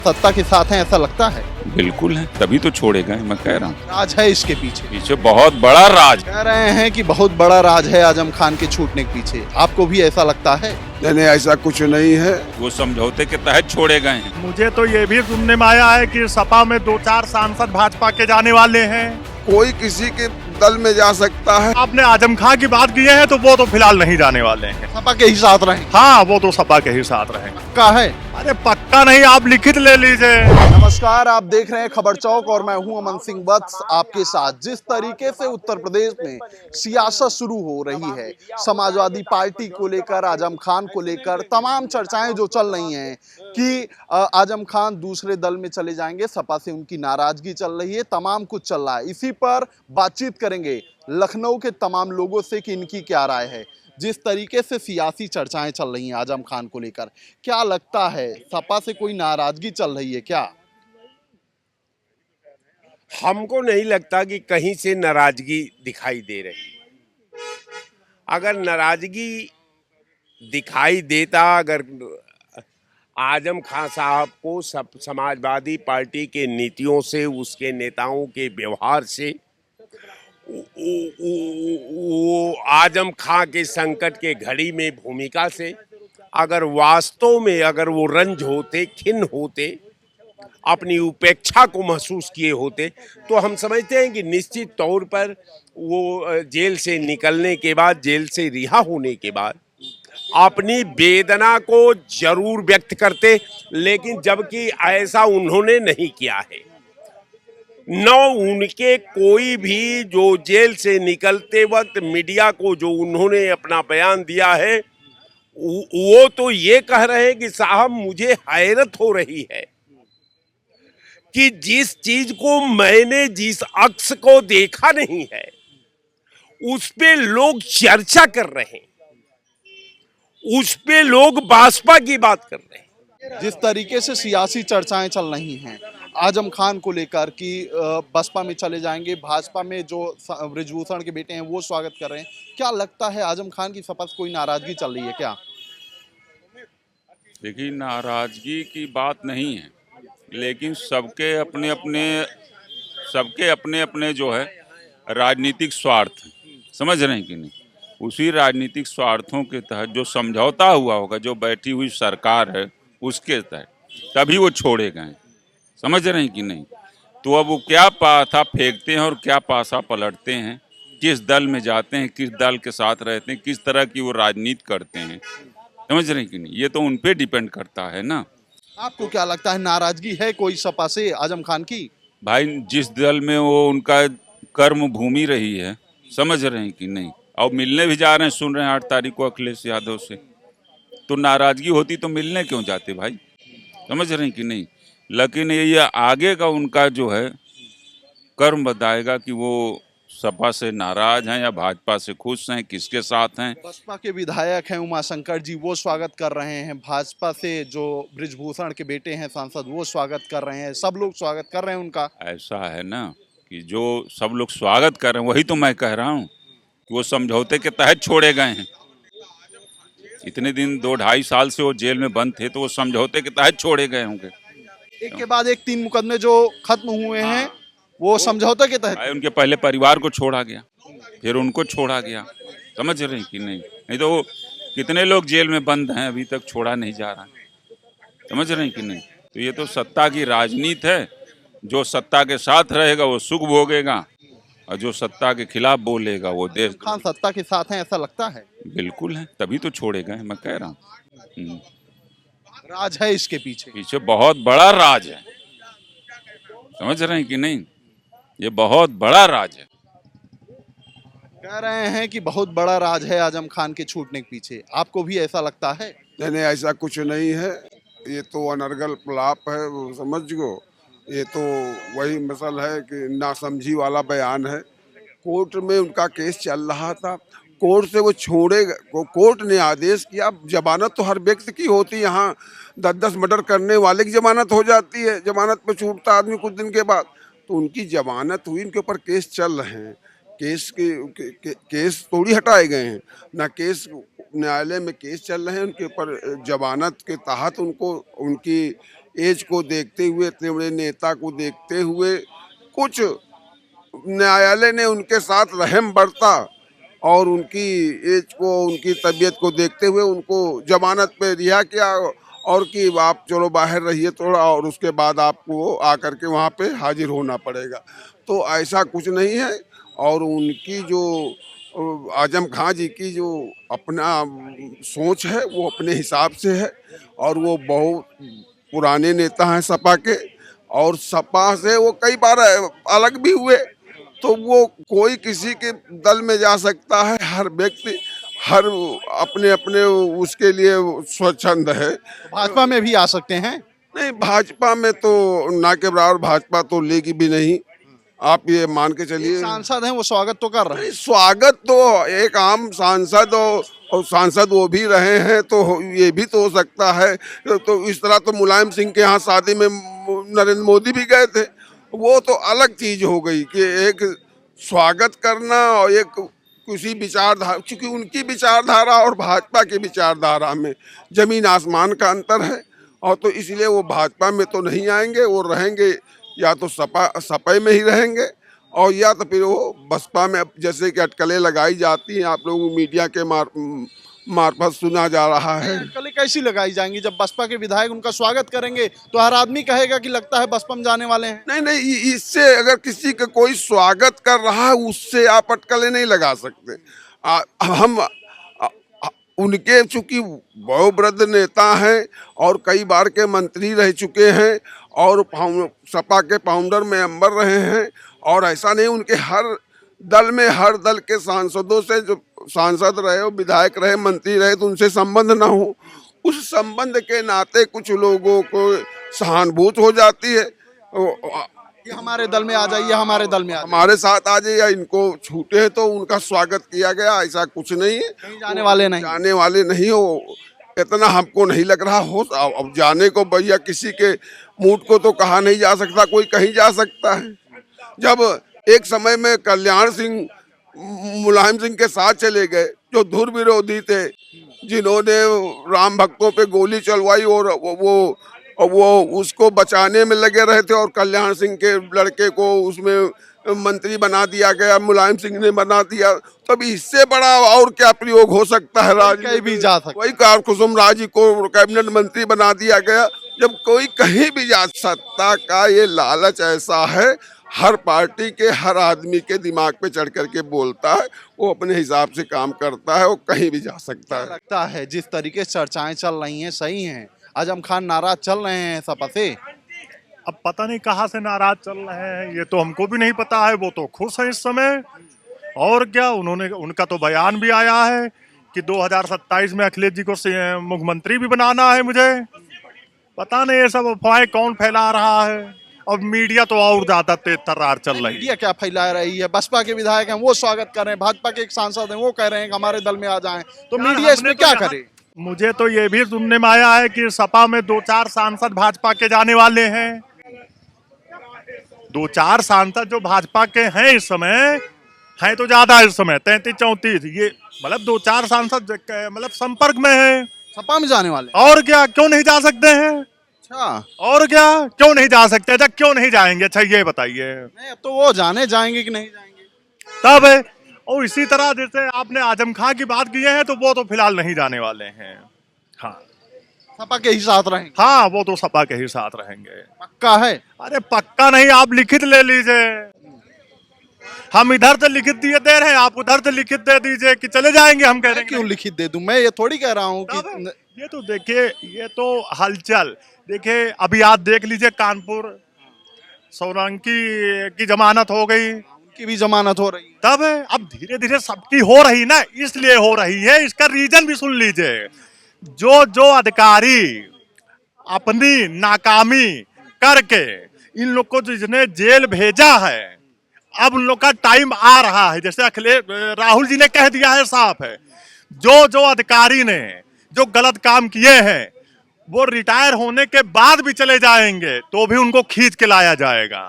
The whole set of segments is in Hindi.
सत्ता के साथ हैं ऐसा लगता है? बिल्कुल है, तभी तो छोड़े गए। मैं कह रहा हूँ राज है इसके पीछे। पीछे बहुत बड़ा राज। कह रहे हैं कि बहुत बड़ा राज है आजम खान के छूटने के पीछे, आपको भी ऐसा लगता है? नहीं, ऐसा कुछ नहीं है। वो समझौते के तहत छोड़े गए हैं। मुझे तो ये भी सुनने में आया है कि सपा में 2-4 सांसद भाजपा के जाने वाले हैं। कोई किसी के दल में जा सकता है। आपने आजम खान की बात की है तो वो तो फिलहाल नहीं जाने वाले हैं। सपा के ही साथ रहे? हाँ, वो तो सपा के ही साथ रहे। का है? अरे पक्का नहीं, आप लिखित ले लीजिए। नमस्कार, आप देख रहे हैं खबर चौक और मैं हूं अमन सिंह वत्स आपके साथ। जिस तरीके से उत्तर प्रदेश में सियासत शुरू हो रही है, समाजवादी पार्टी को लेकर, आजम खान को लेकर तमाम चर्चाएं जो चल रही हैं कि आजम खान दूसरे दल में चले जाएंगे, सपा से उनकी नाराजगी चल रही है, तमाम कुछ चल रहा है। इसी पर बातचीत करेंगे लखनऊ के तमाम लोगों से कि इनकी क्या राय है। जिस तरीके से सियासी चर्चाएं चल रही हैं आजम खान को लेकर, क्या लगता है सपा से कोई नाराजगी चल रही है क्या? हमको नहीं लगता कि कहीं से नाराजगी दिखाई दे रही। अगर नाराजगी दिखाई देता, अगर आजम खान साहब को समाजवादी पार्टी के नीतियों से, उसके नेताओं के व्यवहार से, वो आजम खां के संकट के घड़ी में भूमिका से अगर वास्तव में अगर वो रंज होते, खिन्न होते, अपनी उपेक्षा को महसूस किए होते, तो हम समझते हैं कि निश्चित तौर पर वो जेल से निकलने के बाद, जेल से रिहा होने के बाद अपनी वेदना को जरूर व्यक्त करते। लेकिन जबकि ऐसा उन्होंने नहीं किया है। न उनके कोई भी जो जेल से निकलते वक्त मीडिया को जो उन्होंने अपना बयान दिया है, वो तो ये कह रहे हैं कि साहब मुझे हैरत हो रही है कि जिस चीज को मैंने जिस अक्स को देखा नहीं है उस पे लोग चर्चा कर रहे हैं, उस पे लोग भाजपा की बात कर रहे हैं। जिस तरीके से सियासी चर्चाएं चल रही हैं आजम खान को लेकर कि बसपा में चले जाएंगे, भाजपा में जो बृजभूषण के बेटे हैं वो स्वागत कर रहे हैं, क्या लगता है आजम खान की सपा से कोई नाराजगी चल रही है क्या? देखिए, नाराजगी की बात नहीं है, लेकिन सबके अपने अपने जो है राजनीतिक स्वार्थ हैं। समझ रहे हैं कि नहीं? उसी राजनीतिक स्वार्थों के तहत जो समझौता हुआ होगा, जो बैठी हुई सरकार है उसके तहत तभी वो छोड़े गए। समझ रहे हैं कि नहीं? तो अब वो क्या पाथा फेंकते हैं और क्या पासा पलटते हैं, किस दल में जाते हैं, किस दल के साथ रहते हैं, किस तरह की वो राजनीति करते हैं, समझ रहे हैं कि नहीं? ये तो उन पे डिपेंड करता है ना। आपको क्या लगता है, नाराजगी है कोई सपा से आजम खान की? भाई, जिस दल में वो उनका कर्म भूमि रही है, समझ रहे हैं कि नहीं? और मिलने भी जा रहे हैं, सुन रहे हैं 8 तारीख को अखिलेश यादव से। तो नाराजगी होती तो मिलने क्यों जाते भाई? समझ रहे हैं कि नहीं? लेकिन ये आगे का उनका जो है कर्म बताएगा कि वो सपा से नाराज हैं या भाजपा से खुश हैं, किसके साथ हैं। बसपा के विधायक हैं उमाशंकर जी, वो स्वागत कर रहे हैं। भाजपा से जो बृजभूषण के बेटे हैं सांसद, वो स्वागत कर रहे हैं। सब लोग स्वागत कर रहे हैं उनका। ऐसा है ना कि जो सब लोग स्वागत कर रहे हैं, वही तो मैं कह रहा हूँ कि वो समझौते के तहत छोड़े गए हैं। इतने दिन 2-2.5 साल से वो जेल में बंद थे, तो वो समझौते के तहत छोड़े गए होंगे। एक के बाद एक 3 मुकदमे जो खत्म हुए हैं वो समझौते के तहत। उनके पहले परिवार को छोड़ा गया, फिर उनको छोड़ा गया। समझ रहे हैं कि नहीं? नहीं तो वो कितने लोग जेल में बंद हैं, अभी तक छोड़ा नहीं जा रहा। समझ रहे हैं कि नहीं? तो ये तो सत्ता की राजनीति है। जो सत्ता के साथ रहेगा वो सुख भोगेगा, और जो सत्ता के खिलाफ बोलेगा वो देश। खान सत्ता के साथ हैं ऐसा लगता है? बिल्कुल है, तभी तो छोड़े गए। मैं कह रहा हूँ राज है इसके पीछे। पीछे बहुत बड़ा राज है। समझ रहे हैं कि नहीं? ये बहुत बड़ा राज है। कह रहे हैं कि बहुत बड़ा राज है आजम खान के छूटने के पीछे, आपको भी ऐसा लगता है? नहीं, ऐसा कुछ नहीं है। ये तो अनर्गल प्रलाप है, वो समझ गो। ये तो वही मसल है कि नासमझी वाला बयान है। कोर्ट में उनका केस चल रहा था, कोर्ट से वो छोड़े, कोर्ट ने आदेश किया। जमानत तो हर व्यक्ति की होती है, यहाँ 10-10 मर्डर करने वाले की जमानत हो जाती है, जमानत पे छूटता आदमी कुछ दिन के बाद। तो उनकी जमानत हुई, उनके ऊपर केस चल रहे हैं। केस थोड़ी हटाए गए हैं ना, केस न्यायालय में केस चल रहे हैं। उनके ऊपर जमानत के तहत उनको उनकी एज को देखते हुए, इतने बड़े नेता को देखते हुए कुछ न्यायालय ने उनके साथ रहम बरता और उनकी एज को, उनकी तबीयत को देखते हुए उनको जमानत पे रिहा किया और कि आप चलो बाहर रहिए थोड़ा और उसके बाद आपको आकर के वहाँ पे हाजिर होना पड़ेगा। तो ऐसा कुछ नहीं है। और उनकी जो आजम खां जी की जो अपना सोच है वो अपने हिसाब से है और वो बहुत पुराने नेता हैं सपा के और सपा से वो कई बार अलग भी हुए। तो वो कोई किसी के दल में जा सकता है, हर व्यक्ति हर अपने अपने उसके लिए स्वच्छंद है। भाजपा में भी आ सकते हैं। नहीं, भाजपा में तो ना के बराबर भाजपा तो लेगी भी नहीं, आप ये मान के चलिए। सांसद हैं वो स्वागत तो कर रहे हैं। स्वागत तो एक आम सांसद और सांसद वो भी रहे हैं तो ये भी तो हो सकता है। तो इस तरह तो मुलायम सिंह के यहाँ शादी में नरेंद्र मोदी भी गए थे, वो तो अलग चीज हो गई कि एक स्वागत करना और एक किसी विचारधारा, क्योंकि उनकी विचारधारा और भाजपा की विचारधारा में जमीन आसमान का अंतर है और तो इसलिए वो भाजपा में तो नहीं आएंगे, वो रहेंगे या तो सपा में ही रहेंगे और या तो फिर वो बसपा में। जैसे कि अटकलें लगाई जाती हैं, आप लोग मीडिया के मार्फत सुना जा रहा है। अटकलें कैसी लगाई जाएंगी जब बसपा के विधायक उनका स्वागत करेंगे तो हर आदमी कहेगा कि लगता है बसपा में जाने वाले हैं। नहीं नहीं, इससे अगर किसी का कोई स्वागत कर रहा है उससे आप अटकलें नहीं लगा सकते। उनके चूंकि वयोवृद्ध नेता हैं और कई बार के मंत्री रह चुके हैं और सपा के फाउंडर मेंबर रहे हैं और ऐसा नहीं उनके हर दल में हर दल के सांसदों से जो सांसद रहे, विधायक रहे, मंत्री रहे तो उनसे संबंध ना हो, उस संबंध के नाते कुछ लोगों को सहानुभूति हो जाती है कि हमारे दल में आ जाइए, हमारे दल में हमारे साथ आ जाइए या इनको छूटे हैं तो उनका स्वागत किया गया। ऐसा कुछ नहीं है, कहीं जाने वाले नहीं, जाने वाले नहीं हो, इतना हमको नहीं लग रहा हो। अब जाने को भैया किसी के मूड को तो कहा नहीं जा सकता, कोई कहीं जा सकता है। जब एक समय में कल्याण सिंह मुलायम सिंह के साथ चले गए जो धुर विरोधी थे, जिन्होंने राम भक्तों पे गोली चलवाई और वो उसको बचाने में लगे रहे थे और कल्याण सिंह के लड़के को उसमें मंत्री बना दिया गया, मुलायम सिंह ने बना दिया। तब इससे बड़ा और क्या प्रयोग हो सकता है? कहीं भी जा सकता, वही कारकुसुम राजी को कैबिनेट मंत्री बना दिया गया। जब कोई कहीं भी जा, सत्ता का ये लालच ऐसा है, हर पार्टी के हर आदमी के दिमाग पे चढ़ करके बोलता है, वो अपने हिसाब से काम करता है, वो कहीं भी जा सकता है। लगता है जिस तरीके से चर्चाएं चल रही हैं सही हैं, आजम खान नाराज चल रहे हैं सपा से। अब पता नहीं कहाँ से नाराज चल रहे हैं, ये तो हमको भी नहीं पता है। वो तो खुश है इस समय। और क्या, उनका तो बयान भी आया है कि 2027 में अखिलेश जी को मुख्यमंत्री भी बनाना है। मुझे पता नहीं ये सब अफवाहें कौन फैला रहा है। और मीडिया तो और ज्यादा तेज तर्रार चल रही है। मीडिया क्या फैला रही है? बसपा के विधायक हैं वो स्वागत कर रहे हैं, भाजपा के एक सांसद हैं वो कह रहे हैं कि हमारे दल में आ जाएं, तो मीडिया इसमें क्या करे? मुझे तो ये भी सुनने में आया है कि सपा में 2-4 सांसद भाजपा के जाने वाले हैं। 2-4 सांसद जो भाजपा के हैं इस समय, हैं तो ज्यादा इस समय 33-34, ये मतलब 2-4 सांसद मतलब संपर्क में है, सपा में जाने वाले। और क्या, क्यों नहीं जा सकते हैं? अच्छा, और क्या, क्यों नहीं जा सकते? अच्छा, क्यों नहीं जाएंगे? अच्छा ये बताइए। नहीं, अब तो वो जाएंगे कि नहीं जाएंगे तब। और इसी तरह जैसे आपने आजम खां की बात की है तो वो तो फिलहाल नहीं जाने वाले हैं। हाँ, सपा के ही साथ रहेंगे। हाँ, वो तो सपा के ही साथ रहेंगे। पक्का है? अरे पक्का नहीं, आप लिखित ले लीजिए। हम इधर से लिखित दे रहे हैं, आप उधर से लिखित दे दीजिए कि चले जाएंगे। हम कह रहे हैं क्यों लिखित दे दूं? मैं ये थोड़ी कह रहा हूँ कि ये तो देखिए, ये तो हलचल देखिए। अभी आप देख लीजिए, कानपुर सोलंकी की जमानत हो गई, की भी जमानत हो रही है। तब अब धीरे धीरे सबकी हो रही ना, इसलिए हो रही है। इसका रीजन भी सुन लीजिए। जो अधिकारी अपनी नाकामी करके इन लोग को जिसने जेल भेजा है, अब उन लोग का टाइम आ रहा है। जैसे अखिलेश राहुल जी ने कह दिया है साफ है, जो अधिकारी ने जो गलत काम किए हैं वो रिटायर होने के बाद भी चले जाएंगे तो भी उनको खींच के लाया जाएगा।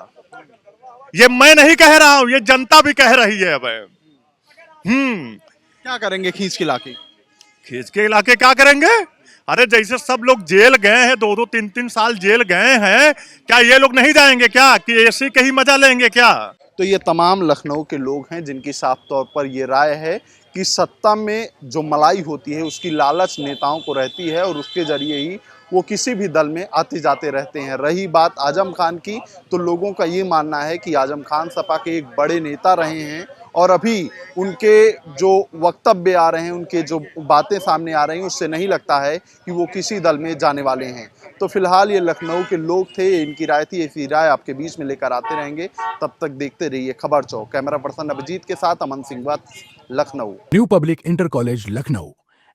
ये मैं नहीं कह रहा हूं, ये जनता भी कह रही है। अब क्या करेंगे खींच के लाके? खींच के लाके क्या करेंगे? अरे जैसे सब लोग जेल गए हैं, 2-2 3-3 साल जेल गए हैं, क्या ये लोग नहीं जाएंगे क्या? कि एसी के ही मजा लेंगे क्या? तो ये तमाम लखनऊ के लोग हैं जिनकी साफ तौर पर ये राय है कि सत्ता में जो मलाई होती है उसकी लालच नेताओं को रहती है और उसके जरिए ही वो किसी भी दल में आते जाते रहते हैं। रही बात आजम खान की, तो लोगों का ये मानना है कि आजम खान सपा के एक बड़े नेता रहे हैं और अभी उनके जो वक्तव्य आ रहे हैं, उनके जो बातें सामने आ रही हैं, उससे नहीं लगता है कि वो किसी दल में जाने वाले हैं। तो फिलहाल ये लखनऊ के लोग थे, इनकी राय थी, ऐसी राय आपके बीच में लेकर आते रहेंगे। तब तक देखते रहिए खबर चौक। कैमरा पर्सन अभिजीत के साथ अमन सिंह वत्स, Lucknow. New Public Inter College Lucknow.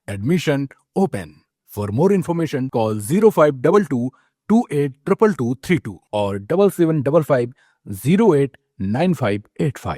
Admission open. For more information, call 0522 282232 or 7755 089585.